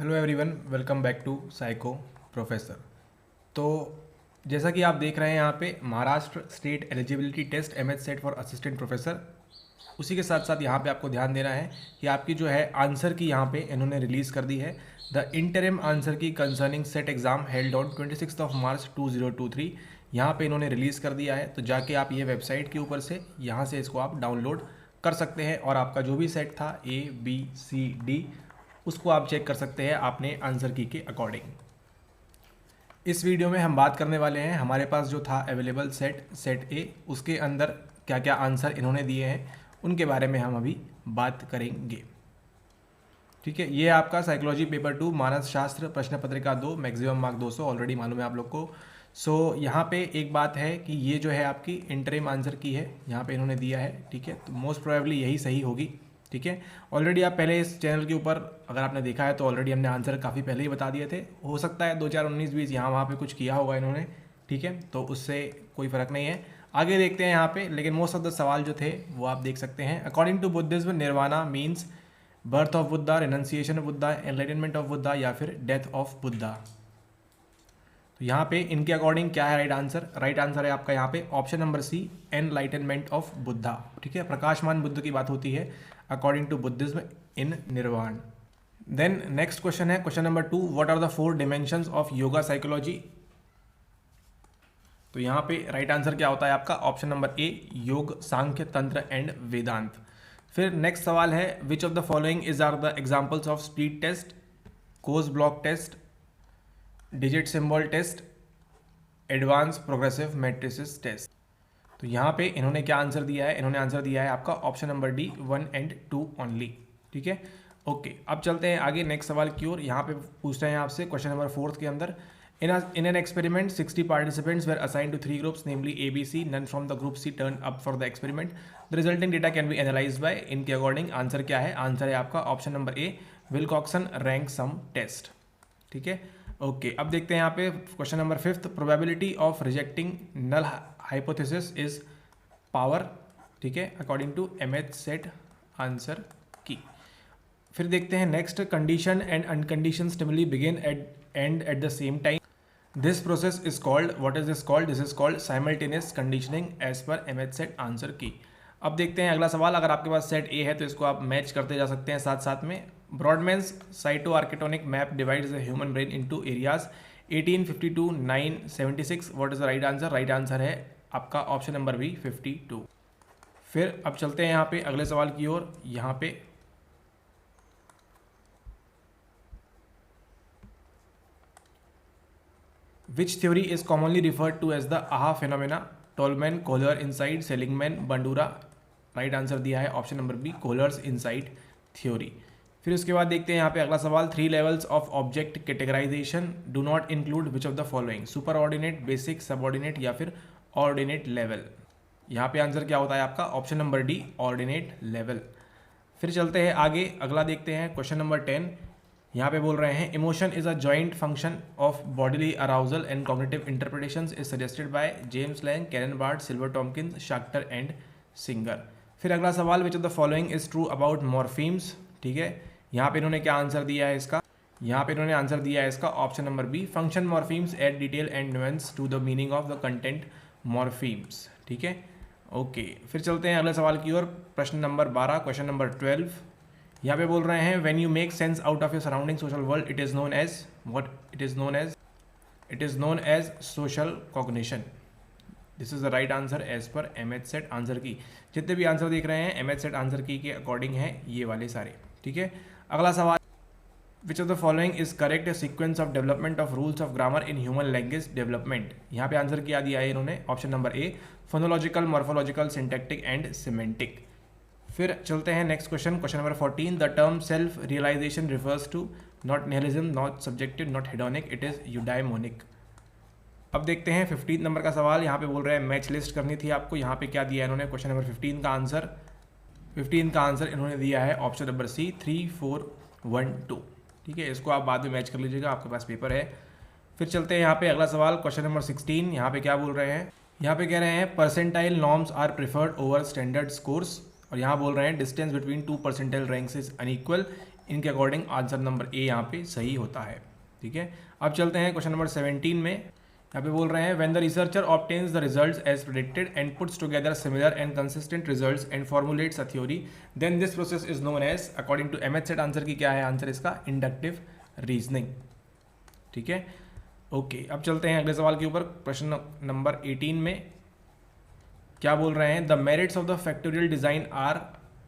Hello everyone, welcome back to psycho professor. तो जैसा कि आप देख रहे हैं यहाँ पे Maharashtra state eligibility test MH SET for assistant professor, उसी के साथ साथ यहाँ पे आपको ध्यान देना है कि आपकी जो है आंसर की यहाँ पे इन्होंने रिलीज़ कर दी है। द इंटरिम आंसर की concerning set exam held on 26 मार्च 2023 यहाँ पे इन्होंने रिलीज़ कर दिया है। तो जाके आप ये वेबसाइट के ऊपर से यहाँ से इसको आप डाउनलोड कर सकते हैं और आपका जो भी सेट था ABCD उसको आप चेक कर सकते हैं आपने आंसर की के अकॉर्डिंग। इस वीडियो में हम बात करने वाले हैं हमारे पास जो था अवेलेबल सेट ए, उसके अंदर क्या क्या आंसर इन्होंने दिए हैं उनके बारे में हम अभी बात करेंगे। ठीक है, ये आपका साइकोलॉजी पेपर 2 मानस शास्त्र प्रश्न पत्रिका 2 मैक्सिमम मार्क 200 ऑलरेडी मालूम है आप लोग को। सो यहाँ पे एक बात है कि ये जो है आपकी इंटरिम आंसर की है, यहाँ पे इन्होंने दिया है। ठीक है, तो मोस्ट प्रोबेबली यही सही होगी। ठीक है, ऑलरेडी आप पहले इस चैनल के ऊपर अगर आपने देखा है तो ऑलरेडी हमने आंसर काफ़ी पहले ही बता दिए थे। हो सकता है 2019-20 यहाँ वहाँ पे कुछ किया होगा इन्होंने। ठीक है, तो उससे कोई फ़र्क नहीं है। आगे देखते हैं यहाँ पे, लेकिन मोस्ट ऑफ द सवाल जो थे वो आप देख सकते हैं। According to Buddhism nirvana means birth of Buddha, renunciation of Buddha, enlightenment of Buddha या फिर डेथ ऑफ बुद्धा। तो यहाँ पे इनके अकॉर्डिंग क्या है राइट आंसर? राइट आंसर है आपका यहाँ पे option number C, enlightenment of Buddha. ठीक है, प्रकाशमान बुद्ध की बात होती है according to Buddhism in nirvana. Then next question है question number 2, what are the 4 dimensions of yoga psychology. तो यहाँ पे राइट आंसर क्या होता है आपका? ऑप्शन नंबर ए, योग, सांख्य, तंत्र एंड वेदांत। फिर नेक्स्ट सवाल है, which of the following is are the examples of speed test, Kohs block test, digit symbol test, advance progressive matrices test. तो यहाँ पे इन्होंने क्या आंसर दिया है? इन्होंने आंसर दिया है आपका option number D, 1 and 2 only. ठीक है, ओके, अब चलते हैं आगे नेक्स्ट सवाल की ओर। यहाँ पे पूछ रहे हैं आपसे क्वेश्चन नंबर 4 के अंदर, in an experiment 60 participants were assigned to 3 groups namely ABC, none from the group C turn up for the experiment, the resulting data can be analyse by. इनके अकॉर्डिंग आंसर क्या है? Answer है आपका option number A, Wilcoxon rank sum test. ठीक है, okay, अब देखते हैं यहाँ पे question number 5, probability of rejecting null hypothesis is power. ठीक है, according to MH set answer key. फिर देखते हैं next, condition and uncondition stimuli begin and at the same time, this process is called, what is this called? This is called simultaneous conditioning as per MH set answer key. अब देखते हैं अगला सवाल। अगर आपके पास सेट ए है तो इसको आप मैच करते जा सकते हैं साथ साथ में। Brodmann's cyto architectonic map divides the human brain into areas 18, 52, 9, 76। What is the right answer? Right answer है आपका ऑप्शन नंबर बी, 52। फिर अब चलते हैं यहाँ पे अगले सवाल की ओर। यहाँ पे which theory is commonly referred to as the aha phenomena, Tolman, Kohler insight, Seligman, Bandura. Right answer दिया है option number B, Kohler's insight theory. फिर उसके बाद देखते हैं यहाँ पे अगला सवाल, 3 levels of object categorization do not include which of the following, super ordinate, basic, subordinate या फिर ऑर्डिनेट लेवल। यहाँ पे आंसर क्या होता है आपका? Option number D, ordinate level. फिर चलते हैं आगे, अगला देखते हैं क्वेश्चन नंबर 10। यहाँ पे बोल रहे हैं, emotion is a joint function of bodily arousal and cognitive interpretations is suggested by James Lange, Cannon Bard, Silvan Tomkins, Schachter and Singer. फिर अगला सवाल, which of the following is true about morphemes. ठीक है, यहाँ पे इन्होंने क्या answer दिया है इसका? यहाँ पे इन्होंने आंसर दिया है इसका option number B, function morphemes add detail and nuance to the meaning of the content morphemes. ठीक है, ओके, फिर चलते हैं अगले सवाल की ओर। प्रश्न नंबर 12, क्वेश्चन नंबर 12। यहाँ पे बोल रहे हैं, when you make sense out of your surrounding social world it is known as what? It is known as social cognition. This is the right answer as per MH set answer key. जितने भी answer देख रहे हैं MH set answer की के according है ये वाले सारे। ठीक है, अगला सवाल, which of the following is correct sequence of development of rules of grammar in human language development. यहाँ पे आंसर क्या दिया है इन्होंने? Option number A, phonological, morphological, syntactic and semantic. फिर चलते हैं next question, question number 14, the term self realization refers to not nihilism, not subjective, not hedonic, it is eudaimonic. अब देखते हैं 15 नंबर का सवाल। यहाँ पे बोल रहे हैं मैच लिस्ट करनी थी आपको। यहाँ पे क्या दिया है इन्होंने? क्वेश्चन नंबर 15 का आंसर इन्होंने दिया है ऑप्शन नंबर सी, 3, 4, 1, 2। ठीक है, इसको आप बाद में मैच कर लीजिएगा, आपके पास पेपर है। फिर चलते हैं यहाँ पे अगला सवाल, क्वेश्चन नंबर 16। यहाँ पे क्या बोल रहे हैं? यहाँ पे कह रहे हैं percentile norms are preferred over standard scores, और यहाँ बोल रहे हैं distance between 2 percentile ranks is unequal इनके अकॉर्डिंग आंसर नंबर ए यहाँ पे सही होता है। ठीक है, अब चलते हैं क्वेश्चन नंबर 17 में। यहाँ पे बोल रहे हैं when the researcher obtains the results as predicted and puts together similar and consistent results and formulates a theory then this process is known as, according to MH set answer key क्या है, answer इसका inductive reasoning. ठीक है, okay, अब चलते हैं अगले सवाल के ऊपर। प्रश्न नंबर 18 में क्या बोल रहे हैं, the merits of the factorial design are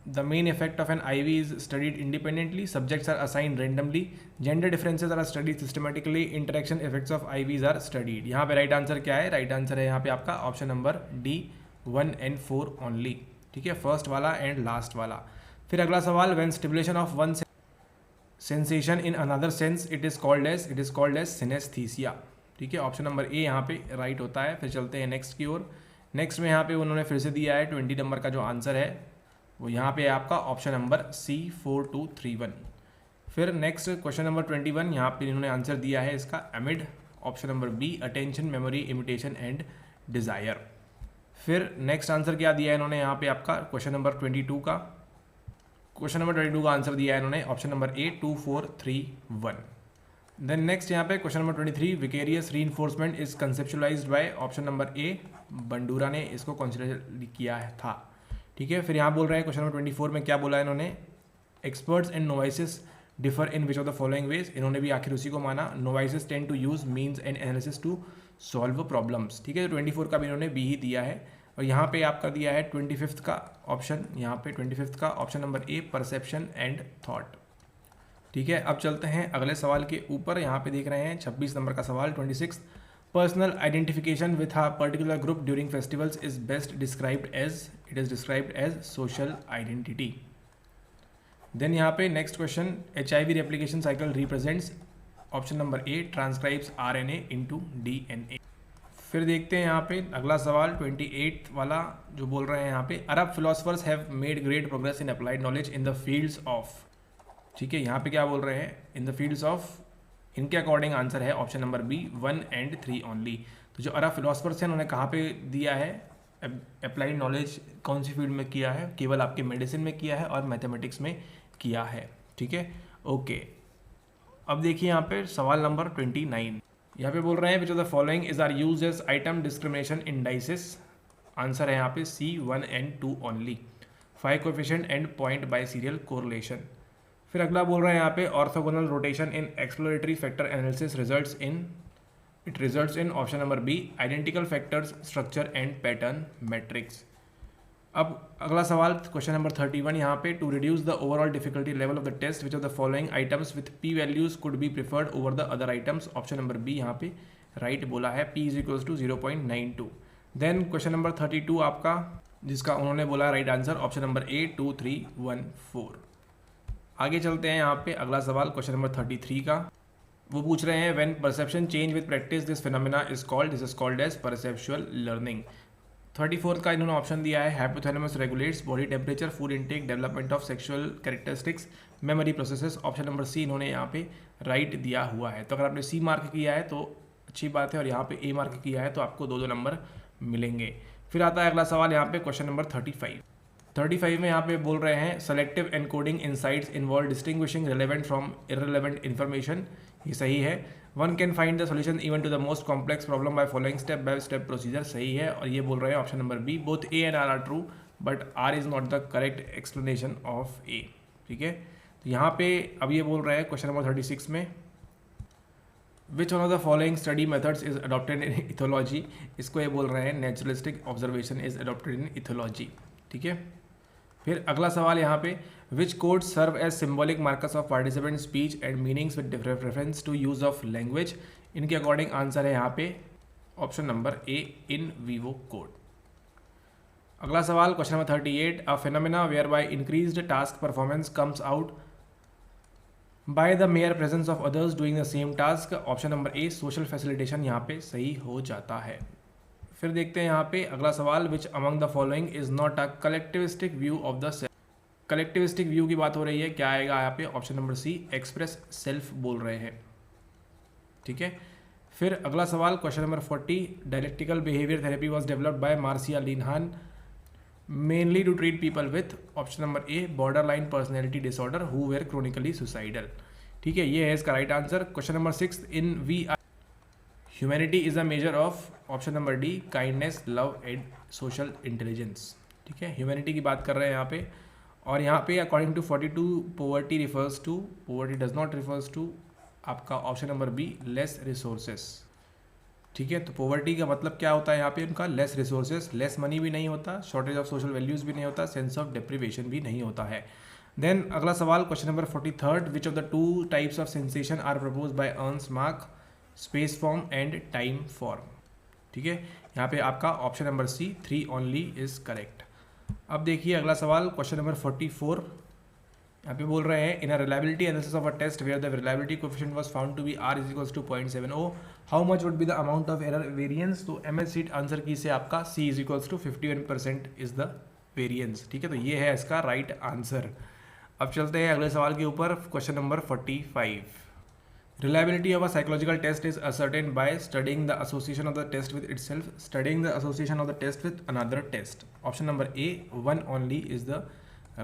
the main effect of an IV is studied independently, subjects are assigned randomly, gender differences are studied systematically, interaction effects of IVs are studied। यहाँ पे right answer क्या है, right answer है यहाँ पे आपका option number D 1 and 4 only. ठीक है, फर्स्ट वाला एंड लास्ट वाला। फिर अगला सवाल, when stimulation of one sensation in another sense it is called as synesthesia. ठीक है, ऑप्शन नंबर ए यहाँ पे राइट होता है। फिर चलते हैं नेक्स्ट की ओर। नेक्स्ट में यहाँ पे उन्होंने फिर से दिया है 20 नंबर का जो आंसर है वो यहाँ पे आपका ऑप्शन नंबर C 4231। फिर नेक्स्ट क्वेश्चन नंबर 21, यहाँ पे इन्होंने आंसर दिया है इसका AMID, option number B attention, memory, imitation and desire. फिर नेक्स्ट आंसर क्या दिया है इन्होंने यहाँ पे आपका क्वेश्चन नंबर 22 का, आंसर दिया है इन्होंने option number A 2431। Then next यहाँ पे question number 23, vicarious reinforcement is conceptualized by, option number A Bandura ने इसको कंसिडर किया था। ठीक है, फिर यहाँ बोल रहे हैं क्वेश्चन नंबर 24 में क्या बोला है इन्होंने, experts and novices differ in which of the following ways. इन्होंने भी आखिर उसी को माना, novices tend to use means end analysis to solve problems. ठीक है, 24 का भी इन्होंने बी ही दिया है। और यहाँ पे आपका दिया है 25th का ऑप्शन, यहाँ पे 25th का option number A perception and thought. ठीक है, अब चलते हैं अगले सवाल के ऊपर। यहाँ पे देख रहे हैं 26 नंबर का सवाल 26, personal identification with a particular group during festivals is best described as, it is described as social identity. Then यहाँ पे next question, HIV replication cycle represents, option number A transcribes RNA into DNA। फिर देखते हैं यहाँ पे अगला सवाल 28 वाला जो बोल रहे हैं यहाँ पे, Arab philosophers have made great progress in applied knowledge in the fields of. ठीक है, यहाँ पे क्या बोल रहे हैं, इन द फील्ड्स ऑफ, इनके अकॉर्डिंग आंसर है option number B 1 and 3 only. तो जो अरब फिलोसफर्स हैं उन्होंने कहाँ पे दिया है, अप्लाइड नॉलेज कौन सी फील्ड में किया है, केवल आपके मेडिसिन में किया है और मैथमेटिक्स में किया है। ठीक है, ओके, अब देखिए यहाँ पे सवाल नंबर 29, यहाँ पे बोल रहे हैं which of the following is are used as item discrimination indices. Answer है यहाँ पे C 1 and 2 only, 5 coefficient and point biserial correlation. फिर अगला बोल रहे हैं यहाँ पे orthogonal rotation in exploratory factor analysis results in option number B identical factors structure and pattern matrix. अब अगला सवाल क्वेश्चन नंबर 31, यहाँ पे to reduce the overall difficulty level of the test which of the following items with P values could be preferred over the other items. Option number B यहाँ पे right बोला है, P is equals to 0.92। Then question number 32 आपका, जिसका उन्होंने बोला right answer option number A 2314। आगे चलते हैं यहाँ पे अगला सवाल क्वेश्चन नंबर 33 का, वो पूछ रहे हैं when perception change with practice this phenomena is called as perceptual learning. 34 का इन्होंने ऑप्शन दिया है, hypothalamus regulates body temperature, food intake, development of sexual characteristics, memory processes. Option number C इन्होंने यहाँ पे राइट दिया हुआ है। तो अगर आपने सी मार्क किया है तो अच्छी बात है, और यहाँ पे ए मार्क किया है तो आपको 2 नंबर मिलेंगे। फिर आता है अगला सवाल यहाँ पे क्वेश्चन नंबर 35 में यहाँ पे बोल रहे हैं selective encoding insights involve distinguishing relevant from irrelevant information. ये सही है। One can find the solution even to the most complex problem by following step by step procedure. सही है, और ये बोल रहे हैं option number B both A and R are true but R is not the correct explanation of A. ठीक है, तो यहाँ पे अब ये बोल रहे हैं क्वेश्चन नंबर 36 में which one of the following study methods is adopted in ethology. इसको ये बोल रहे हैं naturalistic observation is adopted in ethology. ठीक है, फिर अगला सवाल यहाँ पे which code serve as symbolic markers of participant speech and meanings with reference to use of language. इनके अकॉर्डिंग आंसर है यहाँ पे option number A in vivo code. अगला सवाल question number 38 a phenomena where by increased task performance comes out by the mere presence of others doing the same task. Option number A social facilitation यहाँ पे सही हो जाता है। फिर देखते हैं यहाँ पे अगला सवाल which among the following is not a collectivistic view of the self. Collectivistic view की बात हो रही है, क्या आएगा यहाँ पे option number C express self बोल रहे हैं। ठीक है, फिर अगला सवाल question number 40 dialectical behaviour therapy was developed by Marsha Linehan mainly to treat people with option number A borderline personality disorder who were chronically suicidal. ठीक है, ये है इसका right answer. Question number 6 in we humanity is a measure of option number D kindness love and social intelligence. ठीक है, humanity की बात कर रहे हैं यहाँ पे, और यहाँ पे according to 42 poverty refers to, poverty does not refers to आपका option number B less resources. ठीक है, तो पोवर्टी का मतलब क्या होता है यहाँ पे उनका लेस रिसोर्सेस, लेस मनी भी नहीं होता, शॉर्टेज ऑफ सोशल वैल्यूज भी नहीं होता, सेंस ऑफ डिप्रिवेशन भी नहीं होता है। देन अगला सवाल question number 43 which of the two types of sensation are propose by Ernst मार्क space form and time form. ठीक है, यहाँ पे आपका option number C 3 only is correct. अब देखिए अगला सवाल क्वेश्चन नंबर 44, यहाँ पे बोल रहे हैं in a reliability analysis of a test where the reliability coefficient was found to be r is equals to 0.70 how much would be the amount of error variance. तो एमएस सीट आंसर की से आपका c is equals to 51% is the variance. ठीक है, तो ये है इसका right answer. अब चलते हैं अगले सवाल के ऊपर question number 45। Reliability of a psychological test is ascertained by studying the association of the test with itself, studying the association of the test with another test. Option number A 1 only is the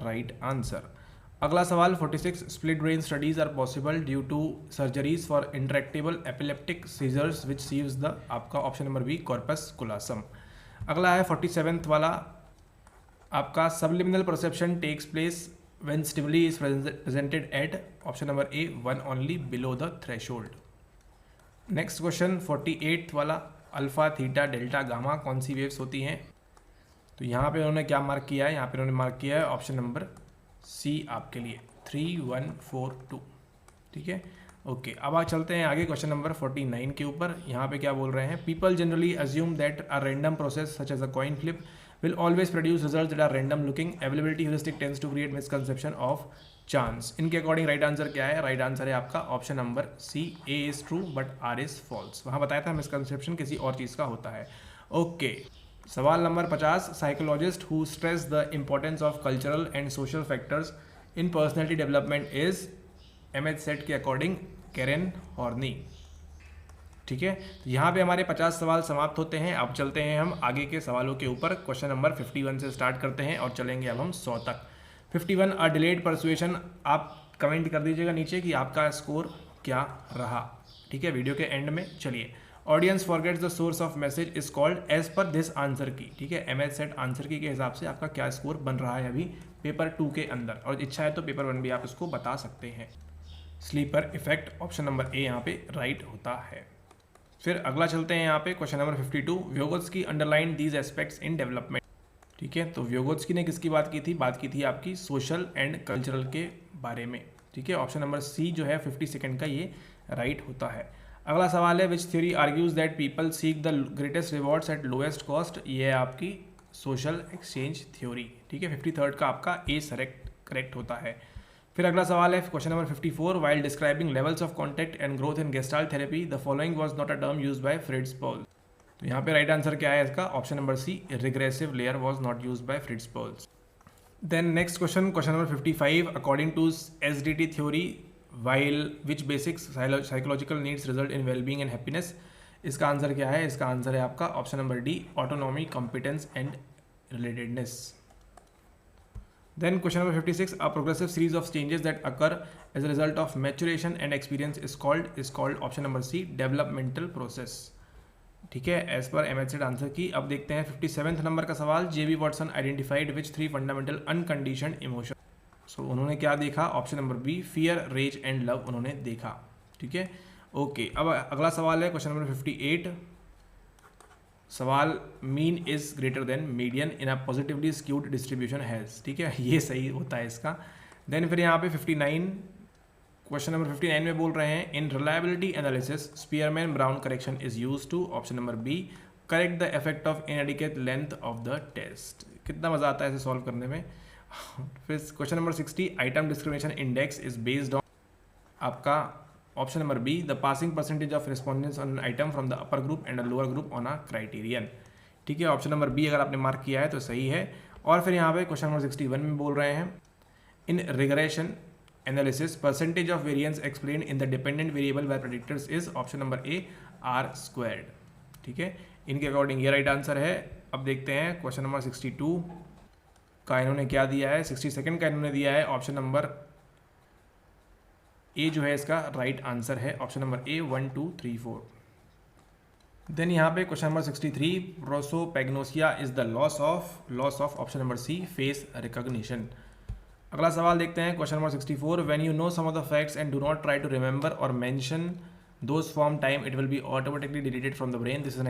right answer. अगला सवाल 46 split brain studies are possible due to surgeries for intractable epileptic seizures which sieves the आपका option number B corpus callosum। अगला है 47th वाला आपका subliminal perception takes place when stimuli is presented at option number A 1 only below the threshold। Next question 48 वाला alpha theta delta gamma कौन सी waves होती हैं। तो यहाँ पे उन्होंने क्या मार्क किया है, यहाँ पे उन्होंने मार्क किया है ऑप्शन नंबर सी आपके लिए 3142। ठीक है, ओके। अब आप चलते हैं आगे क्वेश्चन नंबर 49 के ऊपर। यहाँ पे क्या बोल रहे हैं, people generally assume that a random process such as a coin flip will always produce results that are random looking. Availability heuristic tends to create misconception of chance. इनके अकॉर्डिंग राइट आंसर क्या है, right answer है आपका option number C A is true but R is false. वहाँ बताया था misconception किसी और चीज़ का होता है। ओके, सवाल नंबर 50 psychologist who stress the importance of cultural and social factors in personality development is MH SET के अकॉर्डिंग कैरेन हॉर्नी। ठीक है, तो यहाँ पे हमारे 50 सवाल समाप्त होते हैं। अब चलते हैं हम आगे के सवालों के ऊपर। क्वेश्चन नंबर 51 से स्टार्ट करते हैं और चलेंगे अब हम 100 तक। 51 अ डिलेड परसुएशन, आप कमेंट कर दीजिएगा नीचे कि आपका स्कोर क्या रहा। ठीक है, वीडियो के एंड में। चलिए, audience forgets the source of message is called as per this answer key. ठीक है, एमएच सेट आंसर की के हिसाब से आपका क्या स्कोर बन रहा है अभी पेपर 2 के अंदर, और इच्छा है तो पेपर 1 भी आप इसको बता सकते हैं। Sleeper effect option number A यहाँ पे राइट होता है। फिर अगला चलते हैं यहाँ पे question number 52 Vygotsky underline these aspects in development. ठीक है, तो व्योगोत्स्की ने किसकी बात की थी आपकी सोशल एंड कल्चरल के बारे में। ठीक है, ऑप्शन नंबर सी जो है 50 सेकेंड का ये राइट होता है। अगला सवाल है विच theory argues that people seek the greatest rewards eight lowest cost. ये है आपकी सोशल एक्सचेंज थ्योरी। ठीक है, 53rd का आपका ए करेक्ट होता है। फिर अगला सवाल है question number 54 while describing levels of contact and growth in Gestalt therapy the following was not a term used by Fritz Perls. तो यहाँ पे राइट आंसर क्या है इसका, option number C regressive layer was not used by Fritz Perls. Then next question number 55 according to SDT theory while which basic psychological needs result in wellbeing and happiness. इसका आंसर क्या है, इसका answer है आपका option number D autonomy competence and relatedness. Then question number 56 a progressive series of changes that occur as a result of maturation and experience is called option number C developmental process। ठीक है, as per MH answer key. अब देखते हैं 57th number का सवाल JB Watson identified which 3 fundamental unconditioned emotion. So उन्होंने क्या देखा, option number B fear rage and love उन्होंने देखा। ठीक है, ओके। अब अगला सवाल है क्वेश्चन नंबर 58 सवाल mean is greater than median in a positively skewed distribution has. ठीक है, ये सही होता है इसका। देन फिर यहाँ पे 59 क्वेश्चन नंबर 59 में बोल रहे हैं in reliability analysis Spearman Brown correction is use to option number B correct the effect of inadequate length of the test. कितना मजा आता है इसे सॉल्व करने में। फिर question number 60 item discrimination index is based on आपका option number B the passing percentage of respondents on item from the upper group and a lower group on a criterion. ठीक है, ऑप्शन नंबर बी अगर आपने mark किया है तो सही है। और फिर यहाँ पे क्वेश्चन नंबर 61 में बोल रहे हैं in regression analysis percentage of variance explain in the dependent variable by predictors is option number A R²। ठीक है, इनके अकॉर्डिंग ये राइट आंसर है। अब देखते हैं क्वेश्चन नंबर 62 का इन्होंने क्या दिया है, 62nd का इन्होंने दिया है ऑप्शन नंबर ए जो है इसका राइट आंसर है, ऑप्शन नंबर ए 1 2 3 4। देन यहाँ पे question number 63, prosopagnosia is the loss of option number C face recognition. अगला सवाल देखते हैं question number 64, when you know some of the facts and do not try to remember और mention those from time it will be automatically deleted from the brain, this is an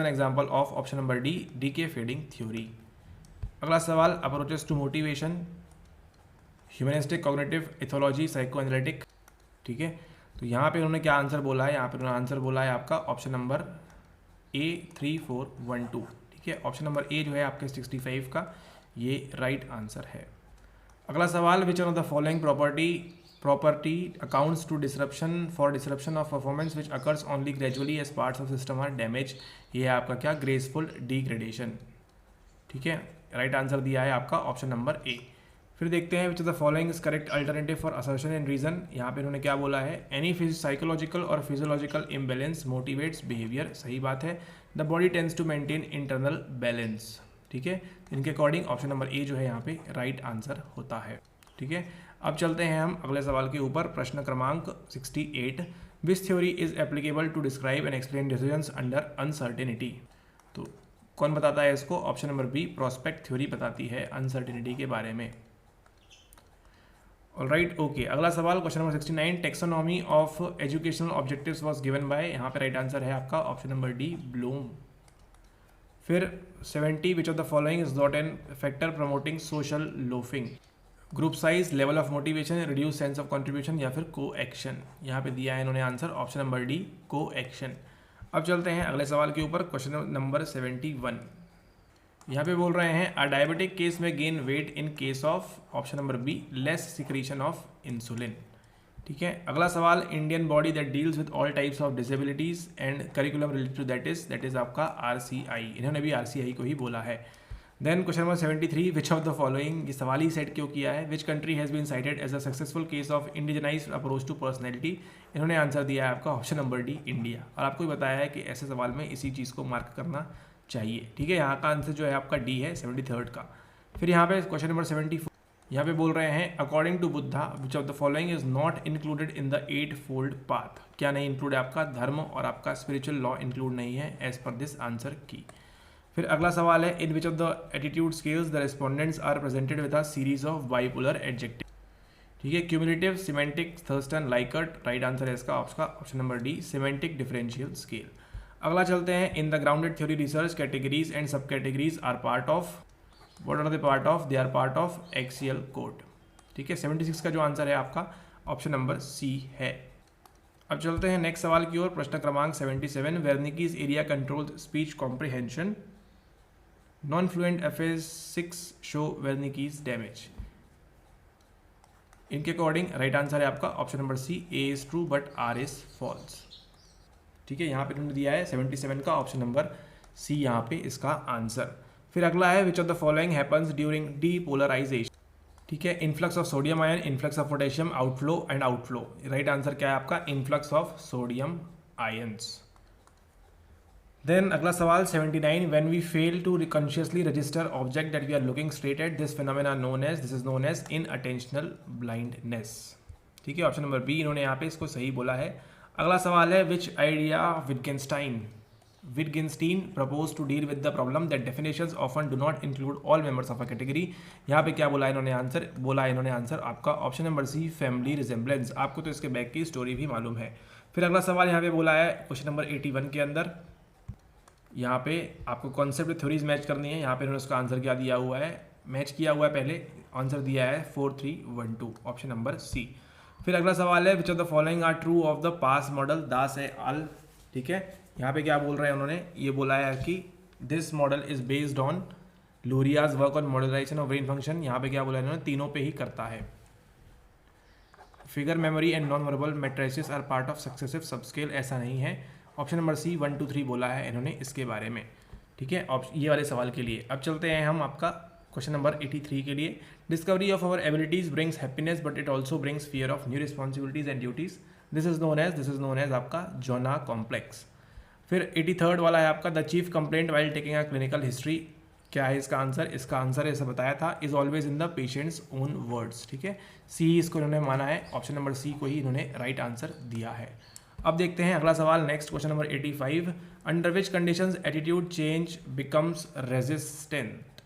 example of option number D DK feeding theory. अगला सवाल, approaches to motivation, humanistic, cognitive, ethology, psycho analytic. ठीक है, तो यहाँ पे उन्होंने क्या answer बोला है, यहाँ पे उन्होंने आंसर बोला है आपका ऑप्शन नंबर ए 3 4 1 2। ठीक है, ऑप्शन नंबर ए जो है आपके 65 का ये राइट आंसर है। अगला सवाल, which of the following property accounts to disruption of performance which occurs only gradually as parts of system are damage, ये है आपका क्या, ग्रेसफुल डिग्रेडेशन। ठीक है, राइट आंसर दिया है आपका ऑप्शन नंबर ए। फिर देखते हैं which of the following is correct alternative for assertion and reason. यहाँ पे इन्होंने क्या बोला है, एनी साइकोलॉजिकल और फिजियोलॉजिकल इम्बैलेंस मोटिवेट्स बिहेवियर, सही बात है। The body tends to maintain internal balance. ठीक है, इनके अकॉर्डिंग ऑप्शन नंबर ए जो है यहाँ पे राइट आंसर होता है। ठीक है, अब चलते हैं हम अगले सवाल के ऊपर, प्रश्न क्रमांक 68, which theory is applicable to describe and explain decisions under uncertainty. तो कौन बताता है इसको, option number B prospect theory बताती है अनसर्टेनिटी के बारे में। Alright, okay. अगला सवाल question number 69, taxonomy of educational objectives was given by, यहाँ पे राइट आंसर है आपका ऑप्शन नंबर डी ब्लूम। फिर 70, विच of the following is not an factor promoting social loafing, group size, level of motivation, reduce sense of contribution या फिर को action. यहाँ पे दिया है इन्होंने आंसर ऑप्शन नंबर डी को एक्शन। अब चलते हैं अगले सवाल के ऊपर, क्वेश्चन नंबर 71, यहाँ पे बोल रहे हैं अ डायबिटिक केस में gain weight in case of option number B less secretion of insulin. ठीक है, अगला सवाल, Indian body that deals with all types of disabilities and curriculum related to that is आपका आरसीआई, इन्होंने भी RCI को ही बोला है। Then question number 73, which of the following, ये सवाल ही सेट क्यों किया है, which country has been cited as a successful case of indigenized approach to personality, इन्होंने आंसर दिया है आपका ऑप्शन नंबर डी इंडिया। और आपको भी बताया है कि ऐसे सवाल में इसी चीज़ को मार्क करना चाहिए। ठीक है, यहाँ का आंसर जो है आपका डी है 73rd का। फिर यहाँ पे क्वेश्चन नंबर 74, यहाँ पे बोल रहे हैं according to Buddha which of the following is not included in the 8-fold path, क्या नहीं इंक्लूड है आपका, धर्म और आपका स्पिरिचुअल लॉ इंक्लूड नहीं है as per this answer key. फिर अगला सवाल है, in which of the attitude scales the respondents are presented with a series of bipolar adjective. ठीक है, cumulative, semantic, Thurstone, Likert, right answer है इसका option number D semantic differential scale. अगला चलते हैं, in the grounded theory research categories and subcategories are part of, what are the part of, they are part of axial code. ठीक है, 76 का जो answer है आपका ऑप्शन नंबर सी है। अब चलते हैं नेक्स्ट सवाल की ओर, प्रश्न क्रमांक 77, Wernicke's area control speech comprehension, non fluent aphasics show Wernicke's damage. इनके अकॉर्डिंग राइट आंसर है आपका option number C A is true but R is false. ठीक है, यहाँ पे उन्होंने दिया है 77 का ऑप्शन नंबर सी यहाँ पे इसका आंसर। फिर अगला है, which of the following happens during depolarization. ठीक है, influx of sodium ion, influx of potassium, outflow and outflow. Right answer क्या है आपका, influx of sodium ions. Then अगला सवाल 79, when we fail to consciously register object that we are looking straight at, this is known as inattentional blindness. ठीक है, option number B इन्होंने यहाँ पे इसको सही बोला है। अगला सवाल है, which idea Wittgenstein propose to deal with the problem that definitions often do not include all members of a category. यहाँ पे क्या बोला इन्होंने आंसर आपका option number C family resemblance. आपको तो इसके बैक की स्टोरी भी मालूम है। फिर अगला सवाल यहाँ पे बोला है क्वेश्चन नंबर 81 के अंदर, यहाँ पे आपको कॉन्सेप्ट थ्योरीज मैच करनी है। यहाँ पे उन्होंने उसका आंसर क्या दिया हुआ है, मैच किया हुआ है, पहले आंसर दिया है 4312 ऑप्शन नंबर सी। फिर अगला सवाल है, which of the following are true of the PASS model, Das et al. ठीक है, यहाँ पे क्या बोल रहे हैं उन्होंने, ये बोला है कि this model is based on Luria's work on modelization of brain function. यहाँ पे क्या बोला है इन्होंने, तीनों पे ही करता है। Figure memory and non verbal matrices are part of successive subscale, ऐसा नहीं है। ऑप्शन नंबर सी 1 2 3 बोला है इन्होंने इसके बारे में। ठीक है, ये वाले सवाल के लिए। अब चलते हैं हम आपका क्वेश्चन नंबर 83 के लिए, discovery of our abilities brings happiness but it also brings fear of new responsibilities and duties, this is known as आपका जोना कॉम्प्लेक्स। फिर 83rd वाला है आपका, the chief complaint while taking a clinical history क्या है इसका answer? इसका answer ऐसा बताया था, is always in the patient's own words. ठीक है, सी इसको इन्होंने माना है, ऑप्शन नंबर सी को ही इन्होंने राइट आंसर दिया है। अब देखते हैं अगला सवाल, next question number 85, under which conditions attitude change becomes resistant.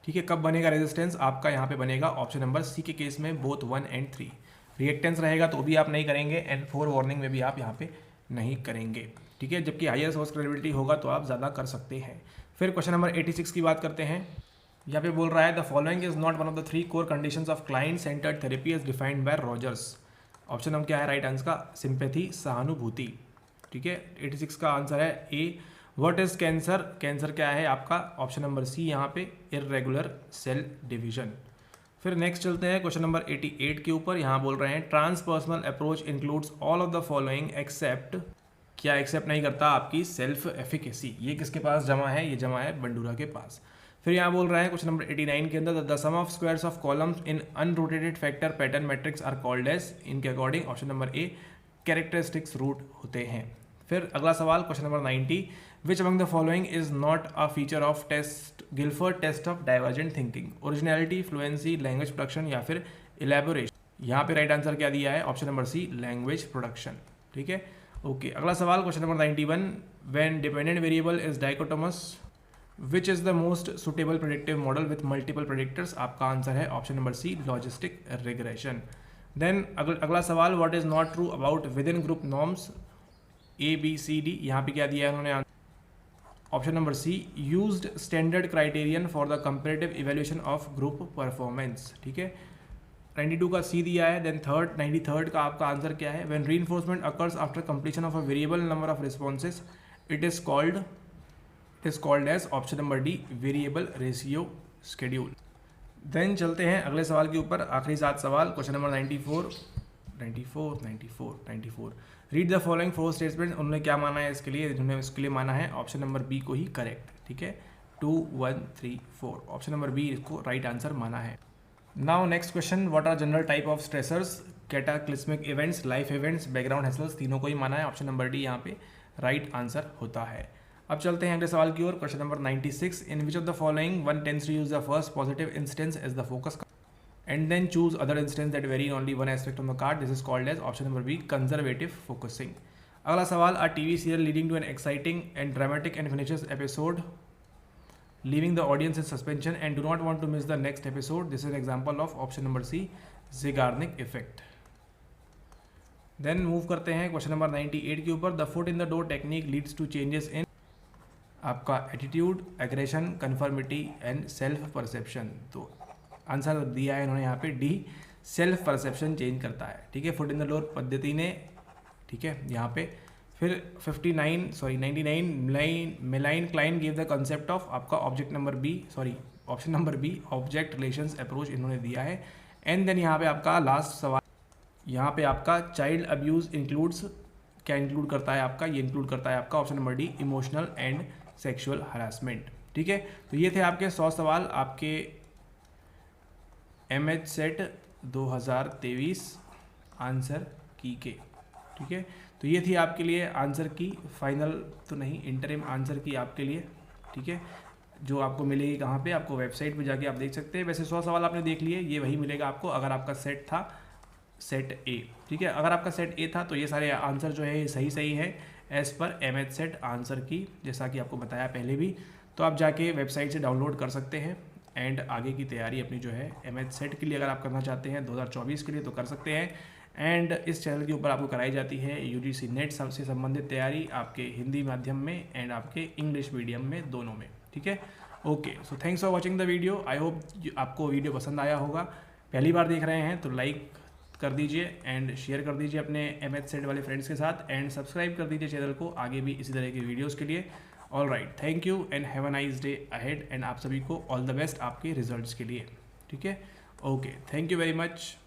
ठीक है, कब बनेगा रेजिस्टेंस? आपका यहाँ पे बनेगा ऑप्शन नंबर सी के केस में बोथ 1 और 3। रिएक्टेंस रहेगा तो भी आप नहीं करेंगे, एंड 4 वार्निंग में भी आप यहाँ पे नहीं करेंगे। ठीक है, जबकि हायर सोर्स क्रेडिबिलिटी होगा तो आप ज़्यादा कर सकते हैं। फिर क्वेश्चन नंबर 86 की बात करते हैं। यहाँ पे बोल रहा है the following is not one of the 3 core conditions of client centred therapy as defined by Rogers. Option number क्या है राइट आंसर का? सिंपैथी, सहानुभूति। ठीक है, 86 का आंसर है A. What is cancer? Cancer क्या है आपका? ऑप्शन नंबर सी यहाँ पे इररेगुलर सेल डिवीजन। फिर नेक्स्ट चलते हैं क्वेश्चन नंबर 88 के ऊपर। यहाँ बोल रहे हैं transpersonal approach includes all of the following except. क्या एक्सेप्ट नहीं करता? आपकी सेल्फ एफिकेसी। ये किसके पास जमा है? ये जमा है बंडूरा के पास। फिर यहाँ बोल रहा है क्वेश्चन नंबर 89 के अंदर the sum of squares of columns in unrotated factor pattern matrix are called as. इनके according option number A characteristics root होते हैं। फिर अगला सवाल question number 90, which among the following is not a feature of test Guilford test of divergent thinking. Originality, fluency, language production या फिर elaboration. यहाँ पे राइट आंसर क्या दिया है? Option number C language production. ठीक है, ओके। अगला सवाल question number 91, when dependent variable is dichotomous which is the most suitable predictive model with multiple predictors. आपका आंसर है option number C logistic regression. Then अगला सवाल, what is not true about within group norms A B C D. यहाँ पे क्या दिया है उन्होंने? Option number C used standard criterion for the comparative evaluation of group performance. ठीक है, 92 का सी दिया है। देन 93 का आपका आंसर क्या है? When reinforcement occurs after completion of a variable number of responses it is called as option number D variable ratio schedule. Then चलते हैं अगले सवाल के ऊपर, आखिरी 7 सवाल। Question number 94 read the following 4 statement. उन्होंने क्या माना है इसके लिए? उन्होंने इसके लिए माना है ऑप्शन नंबर बी को ही करेक्ट। ठीक है, 2 1 3 4 ऑप्शन नंबर बी इसको राइट आंसर माना है। Now next question, what are general type of stressors? Cataclysmic events, life events, background hassles, तीनों को ही माना है। ऑप्शन नंबर डी यहाँ पे राइट आंसर होता है। अब चलते हैं अगले सवाल की ओर। Question number 96, in which of the following one tends to use the first positive instance as the focus and then choose other instance that vary in only one aspect on the card. This is called as option number B conservative focusing. अगला सवाल, a TV serial leading to an exciting and dramatic and finishes episode leaving the audience in suspension and do not want to miss the next episode. This is an example of option number C Zeigarnik effect. Then move करते हैं question number 98 के ऊपर। The foot in the door technique leads to changes in आपका attitude, aggression, conformity and self perception. तो answer दिया है इन्होंने यहाँ पे डी सेल्फ परसेप्शन चेंज करता है। ठीक है, फुट इन द डोर पद्धति ने। ठीक है, यहाँ पे फिर 99 Melanie Klein give the concept of आपका object number B option number B object relations approach इन्होंने दिया है। एंड देन यहाँ पे आपका लास्ट सवाल, यहाँ पे आपका चाइल्ड अब्यूज इंक्लूड्स, क्या इंक्लूड करता है आपका? ये इंक्लूड करता है आपका option number D emotional and sexual harassment. ठीक है, तो ये थे आपके 100 सवाल आपके MH सेट 2023 आंसर की के। ठीक है, तो ये थी आपके लिए आंसर की, फाइनल तो नहीं, इंटरिम आंसर की आपके लिए। ठीक है, जो आपको मिलेगी कहाँ पे? आपको वेबसाइट पे जाके आप देख सकते हैं। वैसे 100 सवाल आपने देख लिए, ये वही मिलेगा आपको अगर आपका सेट था सेट ए। ठीक है, अगर आपका सेट ए था तो ये सारे आंसर जो है सही है as per MH set answer की, जैसा कि आपको बताया पहले भी। तो आप जाके वेबसाइट से डाउनलोड कर सकते हैं एंड आगे की तैयारी अपनी जो है MH सेट के लिए अगर आप करना चाहते हैं 2024 के लिए तो कर सकते हैं। एंड इस चैनल के ऊपर आपको कराई जाती है UGC नेट से संबंधित तैयारी आपके हिंदी माध्यम में एंड आपके इंग्लिश मीडियम में, दोनों में। ठीक है, okay. So thanks for watching the video. I hope आपको वीडियो पसंद आया होगा। पहली बार देख रहे हैं तो लाइक कर दीजिए एंड शेयर कर दीजिए अपने MH सेट वाले फ्रेंड्स के साथ एंड सब्सक्राइब कर दीजिए चैनल को आगे भी इसी तरह के वीडियोज़ के लिए। All right, thank you and have a nice day ahead and आप सभी को ऑल द बेस्ट आपके रिजल्ट्स के लिए। ठीक है, okay, thank you very much.